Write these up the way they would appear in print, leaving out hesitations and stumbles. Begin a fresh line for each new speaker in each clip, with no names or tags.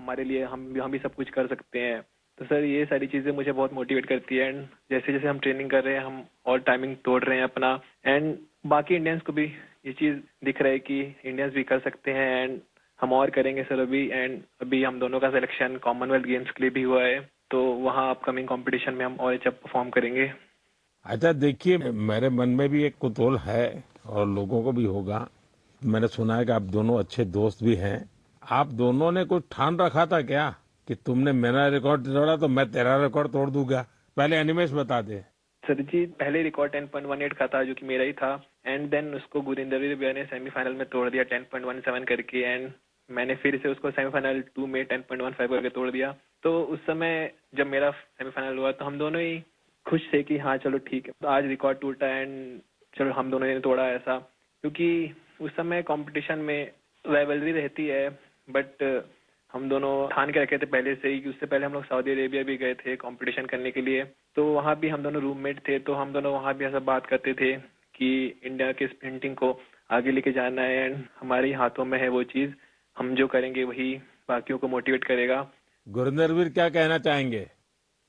हमारे लिए हम भी सब कुछ कर सकते हैं। तो सर ये सारी चीजें मुझे बहुत मोटिवेट करती है, एंड जैसे जैसे हम ट्रेनिंग कर रहे हैं हम और टाइमिंग तोड़ रहे हैं अपना, एंड बाकी इंडियंस को भी ये चीज दिख रहा है कि इंडियंस भी कर सकते हैं, एंड हम और करेंगे सर अभी। एंड अभी हम दोनों का सिलेक्शन कॉमनवेल्थ गेम्स के लिए भी हुआ है, तो वहाँ अपकमिंग कंपटीशन में हम और अच्छा परफॉर्म करेंगे।
अच्छा देखिए, मेरे मन में भी एक कुतूहल है और लोगों को भी होगा। मैंने सुना है कि आप दोनों अच्छे दोस्त भी हैं। आप दोनों ने कुछ ठान रखा था क्या कि तुमने मेरा रिकॉर्ड तोड़ा तो मैं तेरा रिकॉर्ड तोड़ दूंगा? पहले अनिमेष बता दे।
सर जी पहले रिकॉर्ड 10.18 का था जो कि मेरा ही था, एंड देन उसको गुरिंदर भैया ने सेमीफाइनल में तोड़ दिया 10.17 करके, एंड मैंने फिर से उसको सेमीफाइनल 2 में 10.15 करके तोड़ दिया। तो उस समय जब मेरा सेमीफाइनल हुआ तो हम दोनों ही खुश थे कि हाँ चलो ठीक है, तो आज रिकॉर्ड टूटा एंड चलो हम दोनों ने तोड़ा ऐसा, क्योंकि उस समय कंपटीशन में राइवलरी रहती है। बट हम दोनों ठान के रखे थे पहले से ही कि उससे पहले हम लोग सऊदी अरेबिया भी गए थे कंपटीशन करने के लिए, तो वहाँ भी हम दोनों रूममेट थे, तो हम दोनों वहाँ भी ऐसा बात करते थे कि इंडिया के स्प्रिंटिंग को आगे लेके जाना है, एंड हमारे ही हाथों में है वो चीज, हम जो करेंगे वही बाकियों को मोटिवेट करेगा।
गुरिंदरवीर क्या कहना चाहेंगे?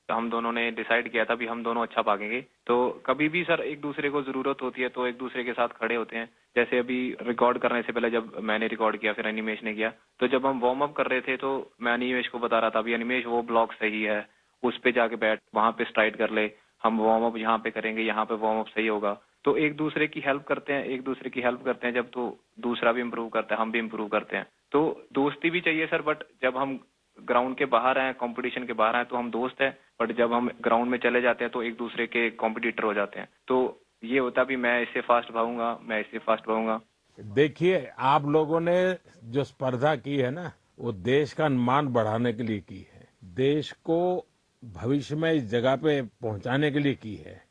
तो हम दोनों ने डिसाइड किया था भी हम दोनों अच्छा भागेंगे, तो कभी भी सर एक दूसरे को जरूरत होती है तो एक दूसरे के साथ खड़े होते हैं। जैसे अभी रिकॉर्ड करने से पहले जब मैंने रिकॉर्ड किया फिर अनिमेश ने किया, तो जब हम वार्म अप कर रहे थे तो मैं अनिमेश को बता रहा था, अभी अनिमेश वो ब्लॉक सही है, उस पे जाके बैठ, वहां पे स्ट्राइड कर ले, हम वार्म अप यहाँ पे करेंगे, यहाँ पे वार्म अप सही होगा। तो एक दूसरे की हेल्प करते हैं, एक दूसरे की हेल्प करते हैं जब, तो दूसरा भी इम्प्रूव करता है, हम भी इम्प्रूव करते हैं। तो दोस्ती भी चाहिए सर, बट जब हम ग्राउंड के बाहर हैं, कंपटीशन के बाहर हैं तो हम दोस्त हैं, बट जब हम ग्राउंड में चले जाते हैं तो एक दूसरे के कॉम्पिटिटर हो जाते हैं। तो ये होता भी मैं इससे फास्ट भागूंगा, मैं इससे फास्ट भागूंगा।
देखिए, आप लोगों ने जो स्पर्धा की है ना, वो देश का मान बढ़ाने के लिए की है, देश को भविष्य में इस जगह पे पहुंचाने के लिए की है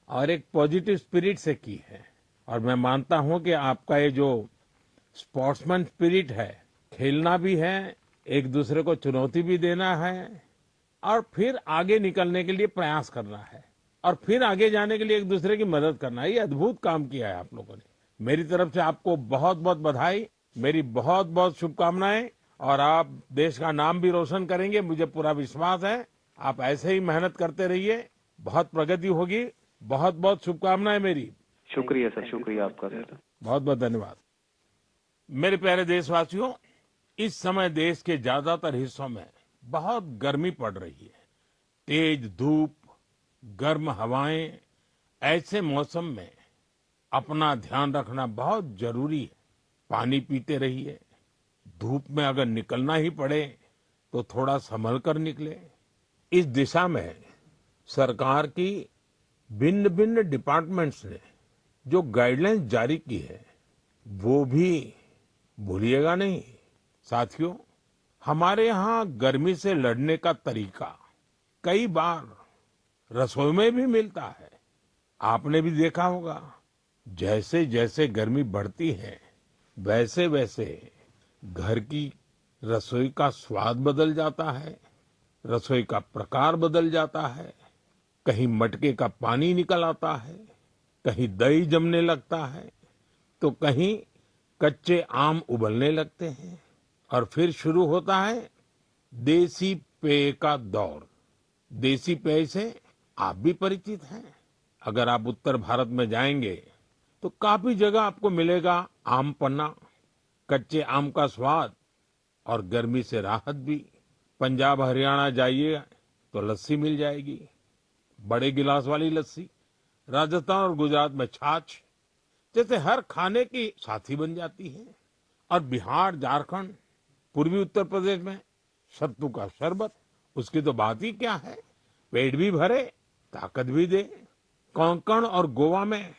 और एक पॉजिटिव स्पिरिट से की है। और मैं मानता हूं कि आपका ये जो स्पोर्ट्समैन स्पिरिट है, खेलना भी है, एक दूसरे को चुनौती भी देना है और फिर आगे निकलने के लिए प्रयास करना है और फिर आगे जाने के लिए एक दूसरे की मदद करना है। ये अद्भुत काम किया है आप लोगों ने। मेरी तरफ से आपको बहुत बहुत बधाई, मेरी बहुत बहुत शुभकामनाएं, और आप देश का नाम भी रोशन करेंगे, मुझे पूरा विश्वास है। आप ऐसे ही मेहनत करते रहिए, बहुत प्रगति होगी। बहुत बहुत शुभकामनाएं मेरी।
शुक्रिया सर, शुक्रिया आपका सर।
बहुत बहुत धन्यवाद। मेरे प्यारे देशवासियों, इस समय देश के ज्यादातर हिस्सों में बहुत गर्मी पड़ रही है, तेज धूप, गर्म हवाएं। ऐसे मौसम में अपना ध्यान रखना बहुत जरूरी है। पानी पीते रहिए, धूप में अगर निकलना ही पड़े तो थोड़ा संभल कर निकले। इस दिशा में सरकार की भिन्न भिन्न डिपार्टमेंट्स ने जो गाइडलाइंस जारी की है वो भी भूलिएगा नहीं। साथियों, हमारे यहाँ गर्मी से लड़ने का तरीका कई बार रसोई में भी मिलता है। आपने भी देखा होगा, जैसे जैसे गर्मी बढ़ती है वैसे वैसे घर की रसोई का स्वाद बदल जाता है, रसोई का प्रकार बदल जाता है। कहीं मटके का पानी निकल आता है, कहीं दही जमने लगता है, तो कहीं कच्चे आम उबलने लगते हैं और फिर शुरू होता है देसी पेय का दौर। देसी पेय से आप भी परिचित हैं। अगर आप उत्तर भारत में जाएंगे तो काफी जगह आपको मिलेगा आम पन्ना, कच्चे आम का स्वाद और गर्मी से राहत भी। पंजाब हरियाणा जाइए तो लस्सी मिल जाएगी, बड़े गिलास वाली लस्सी। राजस्थान और गुजरात में छाछ जैसे हर खाने की साथी बन जाती है। और बिहार, झारखंड, पूर्वी उत्तर प्रदेश में सत्तू का शरबत, उसकी तो बात ही क्या है, पेट भी भरे, ताकत भी दे। कोंकण और गोवा में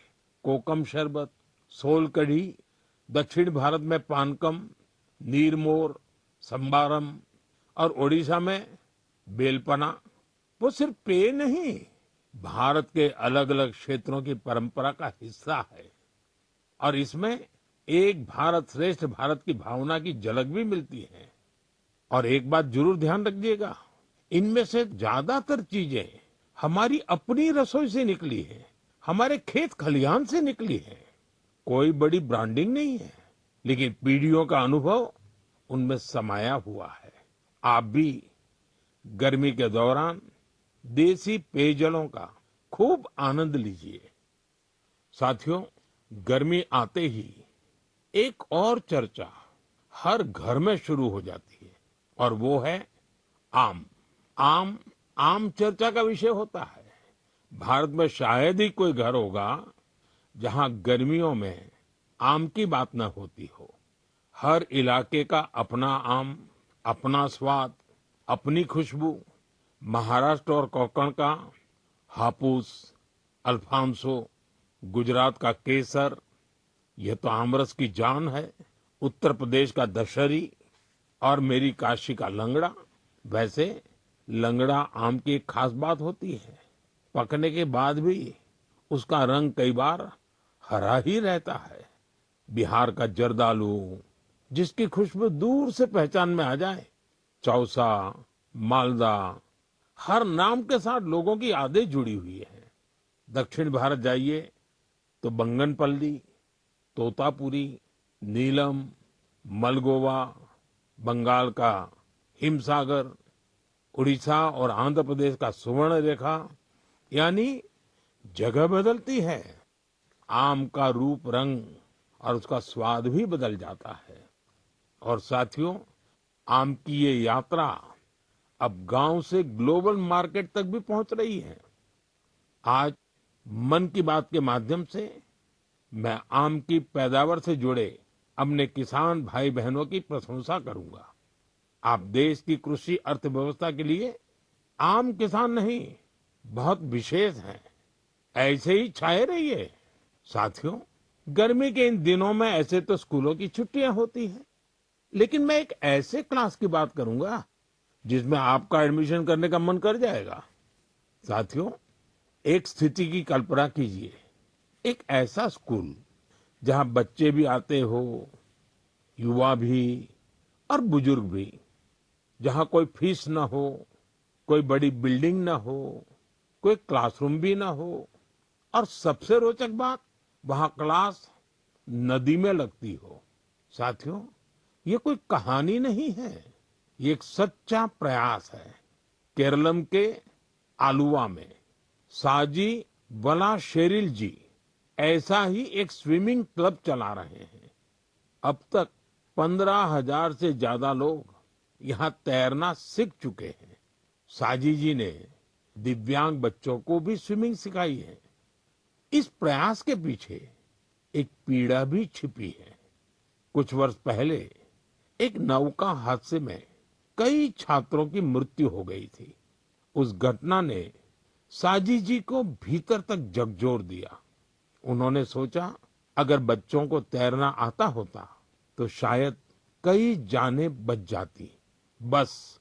कोकम शरबत, सोल कढ़ी, दक्षिण भारत में पानकम, नीरमोर, संबारम और ओडिशा में बेलपना। वो सिर्फ पेय नहीं, भारत के अलग अलग क्षेत्रों की परंपरा का हिस्सा है और इसमें एक भारत श्रेष्ठ भारत की भावना की झलक भी मिलती है। और एक बात जरूर ध्यान रखिएगा, इनमें से ज्यादातर चीजें हमारी अपनी रसोई से निकली है, हमारे खेत खलिहान से निकली है। कोई बड़ी ब्रांडिंग नहीं है, लेकिन पीढ़ियों का अनुभव उनमें समाया हुआ है। आप भी गर्मी के दौरान देसी पेयजलों का खूब आनंद लीजिए। साथियों, गर्मी आते ही एक और चर्चा हर घर में शुरू हो जाती है और वो है आम। आम आम चर्चा का विषय होता है। भारत में शायद ही कोई घर होगा जहां गर्मियों में आम की बात न होती हो। हर इलाके का अपना आम, अपना स्वाद, अपनी खुशबू। महाराष्ट्र और कोंकण का हापुस, अल्फांसो, गुजरात का केसर, यह तो आमरस की जान है। उत्तर प्रदेश का दशहरी और मेरी काशी का लंगड़ा। वैसे लंगड़ा आम की एक खास बात होती है, पकने के बाद भी उसका रंग कई बार हरा ही रहता है। बिहार का जर्दालू, जिसकी खुशबू दूर से पहचान में आ जाए। चौसा, मालदा, हर नाम के साथ लोगों की यादें जुड़ी हुई है। दक्षिण भारत जाइए तो बंगनपल्ली, तोतापुरी, नीलम, मलगोवा, बंगाल का हिमसागर, उड़ीसा और आंध्र प्रदेश का सुवर्ण रेखा, यानी जगह बदलती है, आम का रूप, रंग और उसका स्वाद भी बदल जाता है। और साथियों, आम की ये यात्रा अब गांव से ग्लोबल मार्केट तक भी पहुंच रही है। आज मन की बात के माध्यम से मैं आम की पैदावार से जुड़े अपने किसान भाई बहनों की प्रशंसा करूंगा। आप देश की कृषि अर्थव्यवस्था के लिए आम किसान नहीं, बहुत विशेष हैं। ऐसे ही छाए रहिए। साथियों, गर्मी के इन दिनों में ऐसे तो स्कूलों की छुट्टियां होती हैं, लेकिन मैं एक ऐसे क्लास की बात करूंगा जिसमें आपका एडमिशन करने का मन कर जाएगा। साथियों, एक स्थिति की कल्पना कीजिए, एक ऐसा स्कूल जहां बच्चे भी आते हो, युवा भी और बुजुर्ग भी, जहां कोई फीस न हो, कोई बड़ी बिल्डिंग न हो, कोई क्लासरूम भी न हो, और सबसे रोचक बात, वहां क्लास नदी में लगती हो। साथियों, ये कोई कहानी नहीं है, ये एक सच्चा प्रयास है। केरलम के आलुवा में साजी वलाशेरिल जी ऐसा ही एक स्विमिंग क्लब चला रहे हैं। अब तक 15,000 से ज्यादा लोग यहाँ तैरना सीख चुके हैं। साजी जी ने दिव्यांग बच्चों को भी स्विमिंग सिखाई है। इस प्रयास के पीछे एक पीड़ा भी छिपी है। कुछ वर्ष पहले एक नौका हादसे में कई छात्रों की मृत्यु हो गई थी। उस घटना ने साजी जी को भीतर तक झकझोर दिया। उन्होंने सोचा, अगर बच्चों को तैरना आता होता तो शायद कई जानें बच जाती। बस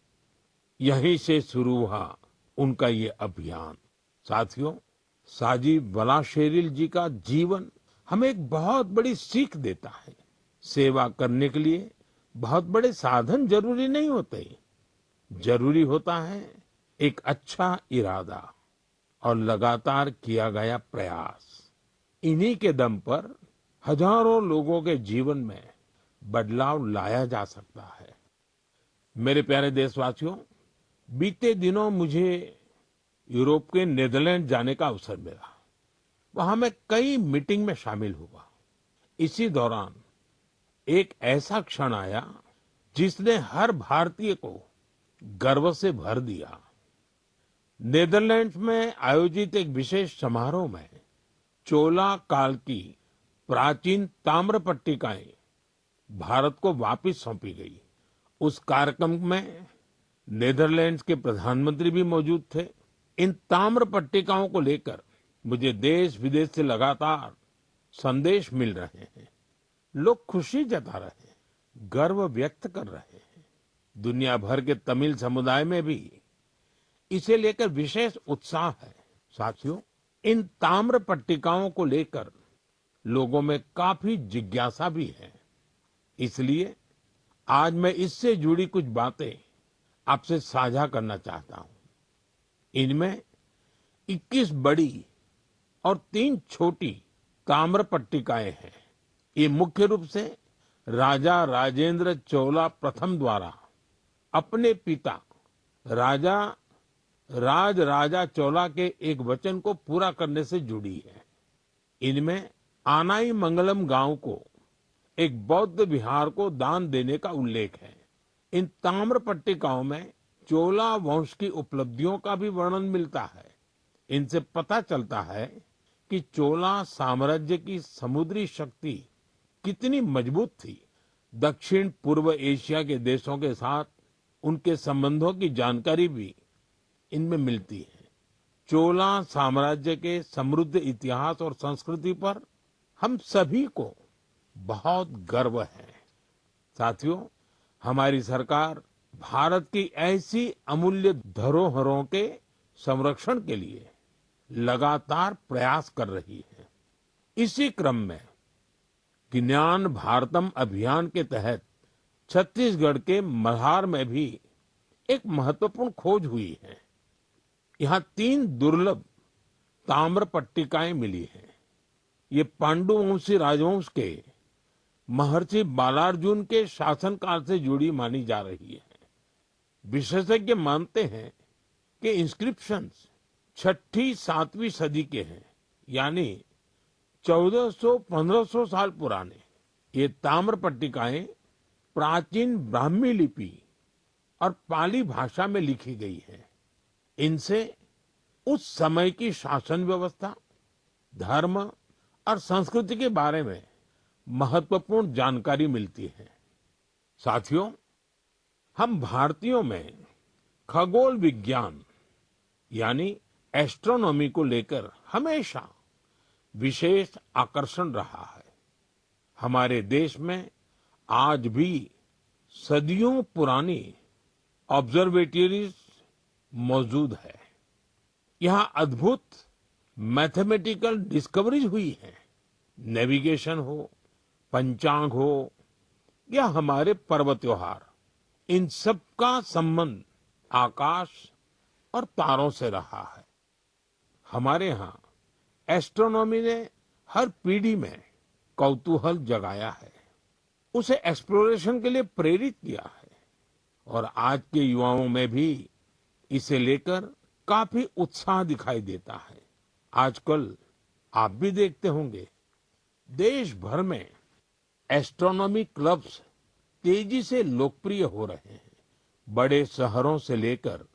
यहीं से शुरू हुआ उनका ये अभियान। साथियों, साजी वलाशेरिल जी का जीवन हमें एक बहुत बड़ी सीख देता है। सेवा करने के लिए बहुत बड़े साधन जरूरी नहीं होते, जरूरी होता है एक अच्छा इरादा और लगातार किया गया प्रयास। इन्हीं के दम पर हजारों लोगों के जीवन में बदलाव लाया जा सकता है। मेरे प्यारे देशवासियों, बीते दिनों मुझे यूरोप के नीदरलैंड जाने का अवसर मिला। वहां मैं कई मीटिंग में शामिल हुआ। इसी दौरान एक ऐसा क्षण आया जिसने हर भारतीय को गर्व से भर दिया। नीदरलैंड्स में आयोजित एक विशेष समारोह में चोला काल की प्राचीन ताम्र पट्टिकाएं भारत को वापस सौंपी गई। उस कार्यक्रम में नीदरलैंड्स के प्रधानमंत्री भी मौजूद थे। इन ताम्र पट्टिकाओं को लेकर मुझे देश विदेश से लगातार संदेश मिल रहे हैं। लोग खुशी जता रहे हैं, गर्व व्यक्त कर रहे हैं। दुनिया भर के तमिल समुदाय में भी इसे लेकर विशेष उत्साह है। साथियों, इन ताम्र पट्टिकाओं को लेकर लोगों में काफी जिज्ञासा भी है। इसलिए आज मैं इससे जुड़ी कुछ बातें आपसे साझा करना चाहता हूं। इनमें 21 बड़ी और 3 छोटी ताम्र पट्टिकाएं हैं। ये मुख्य रूप से राजा राजेंद्र चोला प्रथम द्वारा अपने पिता राजा राजराजा चोला के एक वचन को पूरा करने से जुड़ी है। इनमें आनाई मंगलम गांव को एक बौद्ध विहार को दान देने का उल्लेख है। इन ताम्र पट्टिकाओं में चोला वंश की उपलब्धियों का भी वर्णन मिलता है। इनसे पता चलता है कि चोला साम्राज्य की समुद्री शक्ति कितनी मजबूत थी। दक्षिण पूर्व एशिया के देशों के साथ उनके संबंधों की जानकारी भी इनमें मिलती है। चोला साम्राज्य के समृद्ध इतिहास और संस्कृति पर हम सभी को बहुत गर्व है। साथियों, हमारी सरकार भारत की ऐसी अमूल्य धरोहरों के संरक्षण के लिए लगातार प्रयास कर रही है। इसी क्रम में ज्ञान भारतम अभियान के तहत छत्तीसगढ़ के मल्हार में भी एक महत्वपूर्ण खोज हुई है। यहाँ 3 दुर्लभ ताम्र पट्टिकाएं मिली हैं। ये पांडुवंशी राजवंश के महर्षि बालार्जुन के शासनकाल से जुड़ी मानी जा रही है। विशेषज्ञ मानते हैं कि इंस्क्रिप्शंस 6ठी 7वीं सदी के हैं, यानी 1400-1500 साल पुराने। ये ताम्र पट्टिकाएं प्राचीन ब्राह्मी लिपि और पाली भाषा में लिखी गई है। इनसे उस समय की शासन व्यवस्था, धर्म और संस्कृति के बारे में महत्वपूर्ण जानकारी मिलती है। साथियों, हम भारतीयों में खगोल विज्ञान यानी एस्ट्रोनॉमी को लेकर हमेशा विशेष आकर्षण रहा है। हमारे देश में आज भी सदियों पुरानी ऑब्जर्वेटरीज मौजूद है। यहाँ अद्भुत मैथमेटिकल डिस्कवरीज हुई है। नेविगेशन हो, पंचांग हो या हमारे पर्व त्योहार, इन सब का संबंध आकाश और तारों से रहा है। हमारे यहाँ एस्ट्रोनॉमी ने हर पीढ़ी में कौतूहल जगाया है, उसे एक्सप्लोरेशन के लिए प्रेरित किया है और आज के युवाओं में भी इसे लेकर काफी उत्साह दिखाई देता है। आजकल आप भी देखते होंगे, देश भर में एस्ट्रोनॉमी क्लब्स तेजी से लोकप्रिय हो रहे हैं। बड़े शहरों से लेकर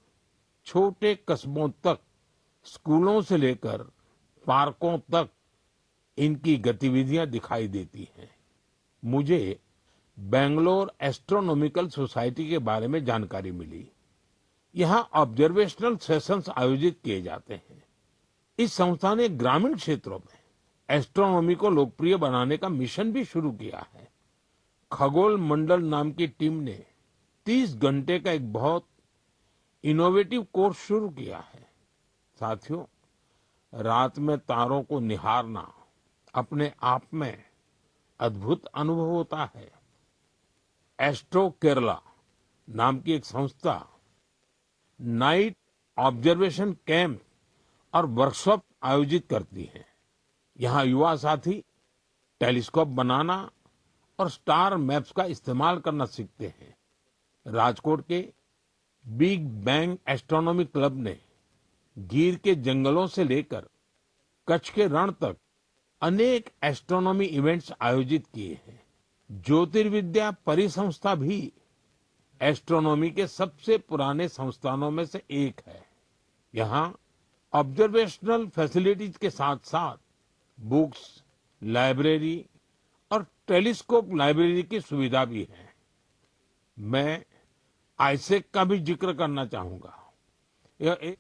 छोटे कस्बों तक, स्कूलों से लेकर पार्कों तक इनकी गतिविधियां दिखाई देती हैं। मुझे बेंगलोर एस्ट्रोनॉमिकल सोसाइटी के बारे में जानकारी मिली। यहाँ ऑब्जर्वेशनल सेशंस आयोजित किए जाते हैं। इस संस्था ने ग्रामीण क्षेत्रों में एस्ट्रोनॉमी को लोकप्रिय बनाने का मिशन भी शुरू किया है। खगोल मंडल नाम की टीम ने 30 घंटे का एक बहुत इनोवेटिव कोर्स शुरू किया है। साथियों, रात में तारों को निहारना अपने आप में अद्भुत अनुभव होता है। एस्ट्रो केरला नाम की एक संस्था नाइट ऑब्जर्वेशन कैंप और वर्कशॉप आयोजित करती है। यहाँ युवा साथी टेलीस्कोप बनाना और स्टार मैप्स का इस्तेमाल करना सीखते हैं। राजकोट के बिग बैंग एस्ट्रोनॉमी क्लब ने गिर के जंगलों से लेकर कच्छ के रण तक अनेक एस्ट्रोनॉमी इवेंट्स आयोजित किए हैं। ज्योतिर्विद्या परिसंस्था भी एस्ट्रोनॉमी के सबसे पुराने संस्थानों में से एक है। यहाँ ऑब्जर्वेशनल फैसिलिटीज के साथ साथ बुक्स, लाइब्रेरी और टेलीस्कोप लाइब्रेरी की सुविधा भी है। मैं आईसेक का भी जिक्र करना चाहूंगा। यह एक